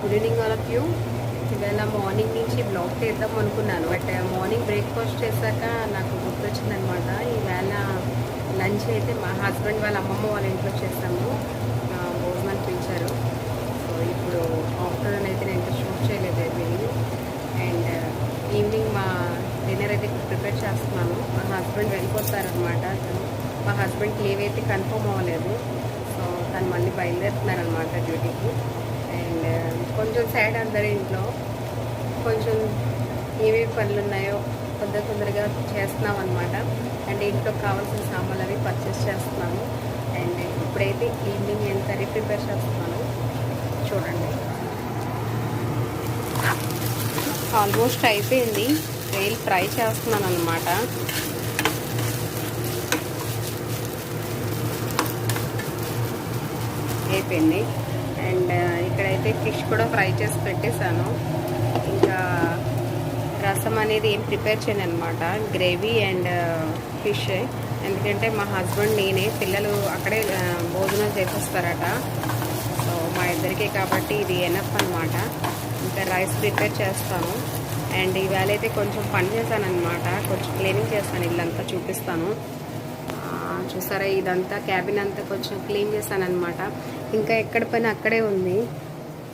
Good evening all of you. ఇవాళ morning నుంచి blog చేద్దాం అనుకున్నాను, బట్ మార్నింగ్ బ్రేక్ఫాస్ట్ చేశాక నాకు గుర్తొచ్చిందనమాట. ఈవేళ లంచ్ అయితే మా హస్బెండ్ వాళ్ళ అమ్మమ్మ వాళ్ళ ఇంట్లో చేస్తాము, భోజనాలు పిలిచారు. సో ఇప్పుడు ఆఫ్టర్నూన్ అయితే నేను ఇంకా షూట్ చేయలేదు ఏమీ. అండ్ ఈవినింగ్ మా డిన్నర్ అయితే ప్రిపేర్ చేస్తున్నాను. మా హస్బెండ్ వెళ్ళిపోతారనమాట. మా హస్బెండ్కి లీవ్ అయితే కన్ఫర్మ్ అవ్వలేదు, సో తను మళ్ళీ బయలుదేరుతున్నారనమాట డ్యూటీకి. అండ్ కొంచెం సైడ్ అందరి ఇంట్లో కొంచెం ఏవేవి పనులు ఉన్నాయో తొందరగా చేస్తున్నాం అనమాట. అండ్ ఇంట్లో కావాల్సిన సామాన్లు అవి పర్చేస్ చేస్తున్నాను. అండ్ ఇప్పుడైతే ఈవినింగ్ ఏం కర్రీ ప్రిపేర్ చేస్తున్నాను చూడండి. ఆల్మోస్ట్ అయిపోయింది, రైల్ ఫ్రై చేస్తున్నాను అనమాట. అయిపోయింది. అండ్ ఇక్కడైతే ఫిష్ కూడా ఫ్రై చేసి పెట్టేశాను. ఇంకా రసం అనేది ఏం ప్రిపేర్ చేయను అనమాట, గ్రేవీ అండ్ ఫిష్. ఎందుకంటే మా హస్బెండ్ నేనే, పిల్లలు అక్కడే భోజనం చేసేస్తారట. సో మా ఇద్దరికే కాబట్టి ఇది ఎనఫ్ అనమాట. ఇంకా రైస్ ప్రిపేర్ చేస్తాను. అండ్ ఈవేళ అయితే కొంచెం పని చేశాను అనమాట, కొంచెం క్లీనింగ్ చేస్తాను, ఇల్లంతా చూపిస్తాను. చూసారా, ఇదంతా క్యాబిన్ అంతా కొంచెం క్లీన్ చేశాను అనమాట. ఇంకా ఎక్కడ పని అక్కడే ఉంది.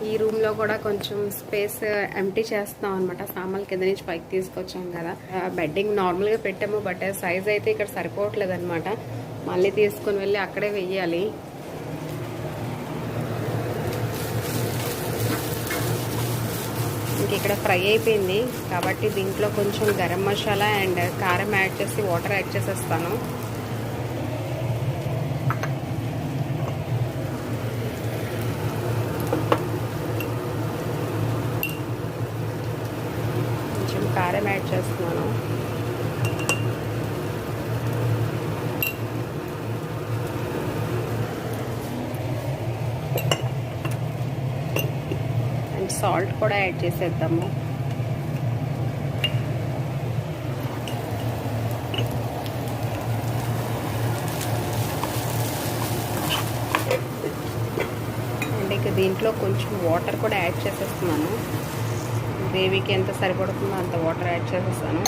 ఈ రూమ్లో కూడా కొంచెం స్పేస్ ఎంటీ చేస్తాం అనమాట. సామాన్లు కింద నుంచి పైకి తీసుకొచ్చాం కదా. బెడ్డింగ్ నార్మల్గా పెట్టాము, బట్ సైజ్ అయితే ఇక్కడ సరిపోవట్లేదు అనమాట. మళ్ళీ తీసుకుని వెళ్ళి అక్కడే వెయ్యాలి. ఇంక ఇక్కడ ఫ్రై అయిపోయింది కాబట్టి దీంట్లో కొంచెం గరం మసాలా అండ్ కారం యాడ్ చేసి వాటర్ యాడ్ చేసేస్తాను. కారం యాడ్ చేస్తున్నాను. అండ్ సాల్ట్ కూడా యాడ్ చేసేద్దాము. అండ్ ఇక దీంట్లో కొంచెం వాటర్ కూడా యాడ్ చేసేస్తున్నాను. గ్రేవీకి ఎంత సరిపడుతుందో అంత వాటర్ యాడ్ చేసేసాను.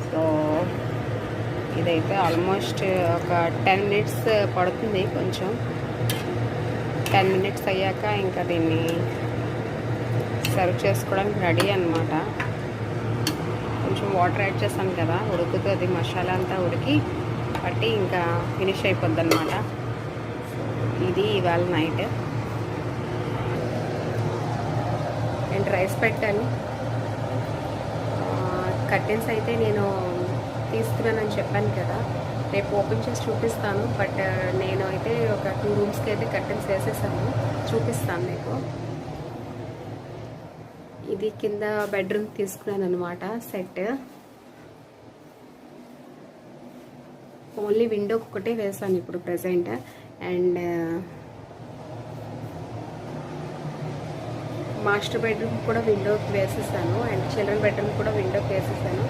సో ఇదైతే ఆల్మోస్ట్ ఒక 10 మినిట్స్ పడుతుంది. కొంచెం 10 మినిట్స్ అయ్యాక ఇంకా దీన్ని సర్వ్ చేసుకోవడానికి రెడీ అనమాట. కొంచెం వాటర్ యాడ్ చేస్తాను కదా, ఉడుకుతుంది, మసాలా అంతా ఉడికి పట్టి ఇంకా ఫినిష్ అయిపోద్ది అనమాట. ఇది ఇవాళ నైట్. అండ్ రైస్ పెట్టాను. కర్టెన్స్ అయితే నేను తీసుకున్నానని చెప్పాను కదా, రేపు ఓపెన్ చేసి చూపిస్తాను. బట్ నేను అయితే ఒక 2 రూమ్స్కి అయితే కర్టెన్స్ వేసేసాను, చూపిస్తాను మీకు. ఇది కింద బెడ్రూమ్ తీసుకున్నాను అనమాట సెట్. ఓన్లీ విండోకి ఒకటే వేసాను ఇప్పుడు ప్రజెంట్. అండ్ మాస్టర్ బెడ్రూమ్ కూడా విండోకి వేసేసాను. అండ్ చిల్డ్రన్ బెడ్రూమ్ కూడా విండోకి వేసేసాను.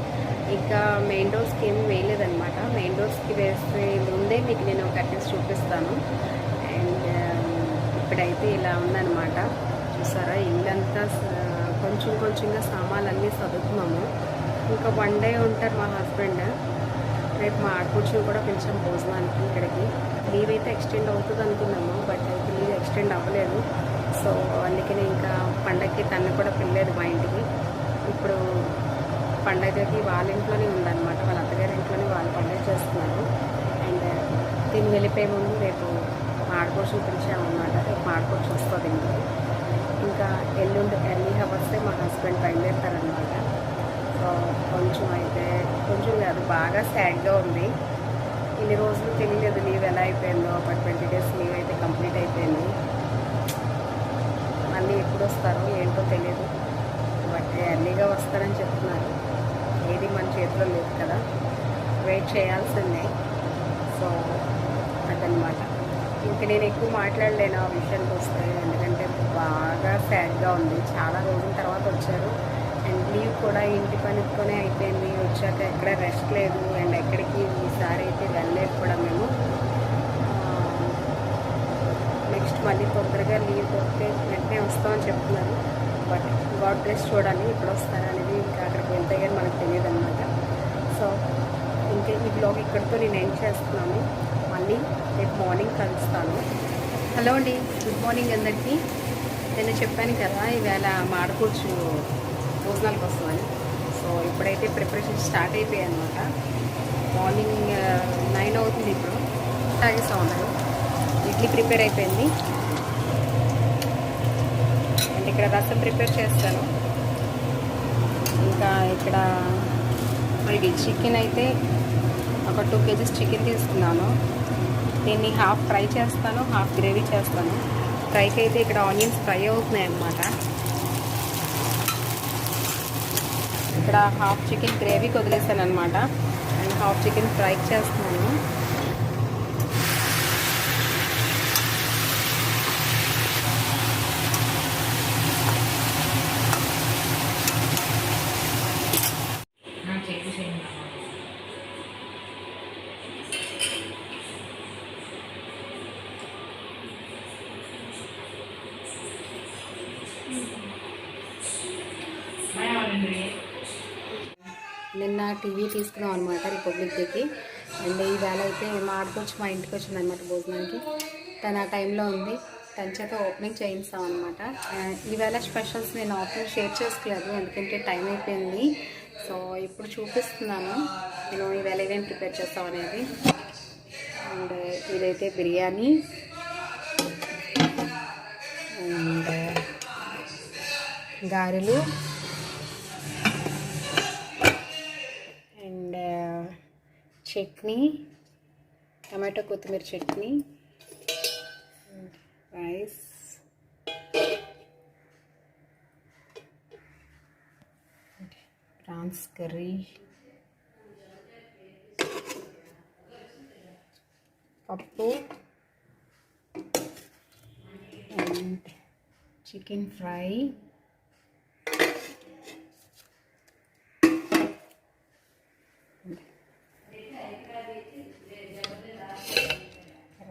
ఇంకా మెయిన్ డోర్స్కి ఏమి వేయలేదన్నమాట. మెయిన్ డోర్స్కి వేసే ముందే మీకు నేను కర్టెన్స్ చూపిస్తాను. అండ్ ఇప్పుడైతే ఇలా ఉందన్నమాట. చూసారా, ఇల్లంతా కొంచెంగా సామాన్లన్నీ చదువుతున్నాము. ఇంకా 1 డే ఉంటారు మా హస్బెండ్. రేపు మా ఆడపడుచుని కూడా పిలిచాం భోజనానికి ఇక్కడికి. లీవ్ అయితే ఎక్స్టెండ్ అవుతుంది అనుకున్నాము, బట్ అయితే లీవ్ ఎక్స్టెండ్ అవ్వలేదు. సో అందుకని ఇంకా పండగకి తను కూడా పిల్లలేదు మా ఇంటికి. ఇప్పుడు పండగకి వాళ్ళ ఇంట్లోనే ఉందన్నమాట, వాళ్ళ అత్తగారి ఇంట్లోనే వాళ్ళు పండగ చేస్తున్నారు. అండ్ దీన్ని వెళ్ళిపోయే ముందు రేపు మా ఆడపడుచుని పిలిచామన్నమాట. రేపు మా ఆడపడుచు వస్తుంది ఇంటికి. ఇంకా ఎల్లుండి ఎర్లీ హవర్సే మా హస్బెండ్ బయలుదేరుతారనమాట. సో కొంచెం కాదు, బాగా సాడ్గా ఉంది. ఇన్ని రోజులు తెలియలేదు లీవ్ ఎలా అయిపోయిందో, బట్ 20 డేస్ లీవ్ అయితే కంప్లీట్ అయిపోయింది. మళ్ళీ ఎప్పుడు వస్తారో ఏంటో తెలియదు, బట్ ఎర్లీగా వస్తారని చెప్తున్నారు. ఏది మన చేతిలో లేదు కదా, వెయిట్ చేయాల్సిందే. సో అదనమాట. ఇంక నేను ఎక్కువ మాట్లాడలేను ఆ విషయానికి వస్తే, ఎందుకంటే బాగా సాడ్గా ఉంది. చాలా రోజుల తర్వాత వచ్చారు. అండ్ లీవ్ కూడా ఇంటి పనితోనే అయిపోయింది. వచ్చాక ఎక్కడ రెస్ట్ లేదు. అండ్ ఎక్కడికి ఈసారి అయితే వెళ్ళలేదు కూడా మేము. నెక్స్ట్ మళ్ళీ తొందరగా లీవ్ దొరికితే వెంటనే వస్తామని చెప్తున్నారు. బట్ గాడ్ బ్లెస్, చూడాలి ఎప్పుడు వస్తారనేది. ఇంకా అక్కడికి వెళ్తే కానీ మనకు తెలియదు అనమాట. సో ఇంకా ఈ బ్లాగ్ ఇక్కడితో నేను ఎండ్ చేస్తున్నాను. మళ్ళీ రేపు మార్నింగ్ కలుస్తాను. హలో అండి, గుడ్ మార్నింగ్ అందరికీ. నేను చెప్పాను కదా ఈవేళ మాడకూర్చు భోజనాలకు వస్తామని. సో ఇప్పుడైతే ప్రిపరేషన్ స్టార్ట్ అయిపోయాయి అనమాట. మార్నింగ్ 9 అవుతుంది. ఇప్పుడు తాగేస్తూ ఉన్నారు. ఇడ్లీ ప్రిపేర్ అయిపోయింది అండ్ ఇక్కడ రసం ప్రిపేర్ చేస్తాను. ఇంకా ఇక్కడ మరి చికెన్ అయితే ఒక 2 kgs చికెన్ తీసుకున్నాను. దీన్ని హాఫ్ ఫ్రై చేస్తాను, హాఫ్ గ్రేవీ చేస్తాను. ఫ్రైకి అయితే ఇక్కడ ఆనియన్స్ ఫ్రై అవుతున్నాయి అన్నమాట. ఇక్కడ హాఫ్ చికెన్ గ్రేవీకి వదిలేసాను అనమాట అండ్ హాఫ్ చికెన్ ఫ్రై చేస్తున్నాను. నిన్న టీవీ తీసుకున్నాం అనమాట రిపబ్లిక్ డేకి. అండ్ ఈవేళ అయితే మా ఆడకొచ్చి మా ఇంటికి వచ్చింది అనమాట భోజనానికి. తను ఆ టైంలో ఉంది, తన చేత ఓపెనింగ్ చేయిస్తాం అనమాట. ఈవేళ స్పెషల్స్ నేను ఓపెనింగ్ షేర్ చేసుకోలేదు ఎందుకంటే టైం అయిపోయింది. సో ఇప్పుడు చూపిస్తున్నాను నేను ఈవేళ ఏమేమి ప్రిపేర్ చేస్తాం అనేది. అండ్ ఇదైతే బిర్యానీ అండ్ గారెలు అండ్ చట్నీ, టమాటో కొత్తిమీర చట్నీ, రైస్, ప్రాన్స్ కర్రీ, పప్పు and chicken fry,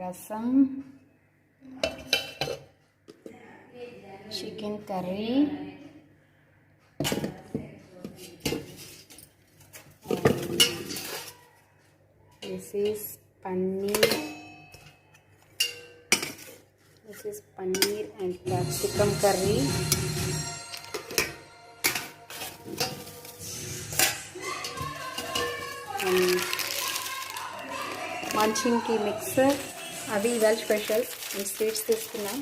rasam, chicken curry, this is paneer and capsicum curry, and మంచింగ్కి మిక్సర్. అవి ఇవాళ స్పెషల్స్. అండ్ స్వీట్స్ తీసుకున్నాం.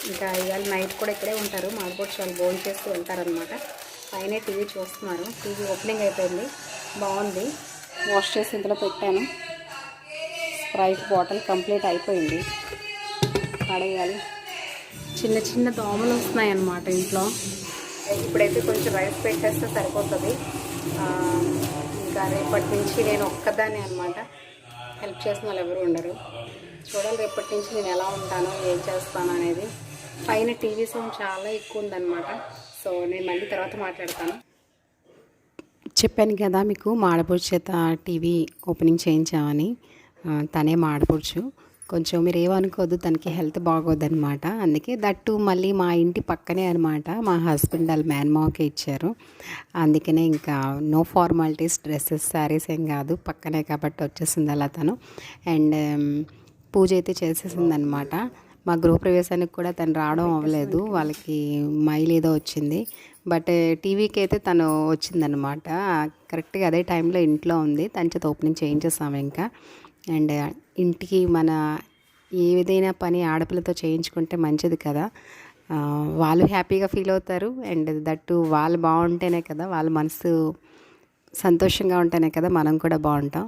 ఇంకా ఇవాళ నైట్ కూడా ఇక్కడే ఉంటారు. మాడిపోవచ్చు వాళ్ళు భోజనం చేస్తూ వెళ్తారనమాట. పైన టీవీ చూస్తున్నారు. టీవీ ఓపెనింగ్ అయిపోయింది, బాగుంది. వాష్ చేసి ఇందులో పెట్టాను. స్ప్రైట్ బాటిల్ కంప్లీట్ అయిపోయింది, పడేయాలి. చిన్న చిన్న దోమలు వస్తున్నాయి అన్నమాట ఇంట్లో. ఇప్పుడైతే కొంచెం రైస్ పెట్టేస్తే సరిపోతుంది. ఇంకా రేపటి నుంచి నేను ఒక్కదాన్ని అనమాట, హెల్ప్ చేసిన వాళ్ళు ఎవరు ఉండరు. చూడాలి రేపటి నుంచి నేను ఎలా ఉంటానో ఏం చేస్తాను అనేది. పైన టీవీ సౌండ్ చాలా ఎక్కువ ఉందన్నమాట. సో నేను మళ్ళీ తర్వాత మాట్లాడతాను. చెప్పాను కదా మీకు మా ఆడపడుచు చేత టీవీ ఓపెనింగ్ చేయించామని. తనే మా ఆడపడుచు. కొంచెం మీరు ఏమనుకోవద్దు, తనకి హెల్త్ బాగోదన్నమాట. అందుకే దట్టు మళ్ళీ మా ఇంటి పక్కనే అనమాట. మా హస్బెండ్ వాళ్ళ మేనమావకే ఇచ్చారు. అందుకనే ఇంకా నో ఫార్మాలిటీస్, డ్రెస్సెస్, శారీస్ ఏం కాదు, పక్కనే కాబట్టి వచ్చేసింది అలా తను. అండ్ పూజ అయితే చేసేసిందనమాట. మా గృహప్రవేశానికి కూడా తను రావడం అవ్వలేదు, వాళ్ళకి మైల్ ఏదో వచ్చింది. బట్ టీవీకి అయితే తను వచ్చిందనమాట. కరెక్ట్గా అదే టైంలో ఇంట్లో ఉంది. తన చేత ఓపెనింగ్ చేయించేసాము ఇంకా. అండ్ ఇంటికి మన ఏదైనా పని ఆడపిల్లతో చేయించుకుంటే మంచిది కదా. వాళ్ళు హ్యాపీగా ఫీల్ అవుతారు. అండ్ దట్టు వాళ్ళు బాగుంటేనే కదా, వాళ్ళ మనసు సంతోషంగా ఉంటేనే కదా మనం కూడా బాగుంటాం.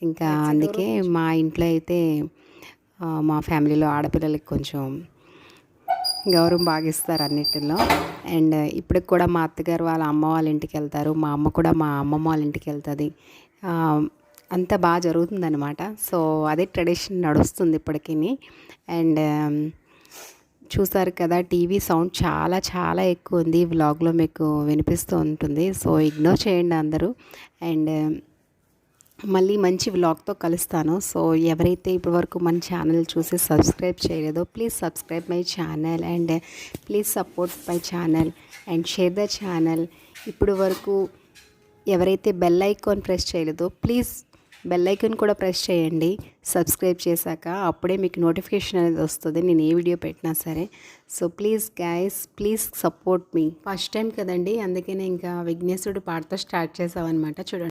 ఇంకా అందుకే మా ఇంట్లో అయితే మా ఫ్యామిలీలో ఆడపిల్లలకి కొంచెం గౌరవం బాగా ఇస్తారు అన్నిటిలో. అండ్ ఇప్పటికి కూడా మా అత్తగారు వాళ్ళ అమ్మ వాళ్ళ ఇంటికి వెళ్తారు, మా అమ్మ కూడా మా అమ్మమ్మ వాళ్ళ ఇంటికి వెళ్తుంది. అంతా బాగా జరుగుతుందన్నమాట. సో అదే ట్రెడిషన్ నడుస్తుంది ఇప్పటికీ. అండ్ చూసారు కదా, టీవీ సౌండ్ చాలా చాలా ఎక్కువ ఉంది. వ్లాగ్లో మీకు వినిపిస్తూ ఉంటుంది. సో ఇగ్నోర్ చేయండి అందరూ. అండ్ మళ్ళీ మంచి వ్లాగ్తో కలుస్తాను. సో ఎవరైతే ఇప్పటివరకు మన ఛానల్ చూసి సబ్స్క్రైబ్ చేయలేదో please subscribe my channel and please support my channel and share the channel. ఇప్పుడు వరకు ఎవరైతే బెల్ ఐకాన్ ప్రెస్ చేయలేదో ప్లీజ్ బెల్ ఐకాన్ కూడా ప్రెస్ చేయండి సబ్స్క్రైబ్ చేశాక. అప్పుడే మీకు నోటిఫికేషన్ అనేది వస్తుంది నేను ఏ వీడియో పెట్టినా సరే. So please guys, please support me. First time కదండి, అందుకనే ఇంకా విఘ్నేశ్వరుడు పాటతో స్టార్ట్ చేసామన్నమాట. చూడండి.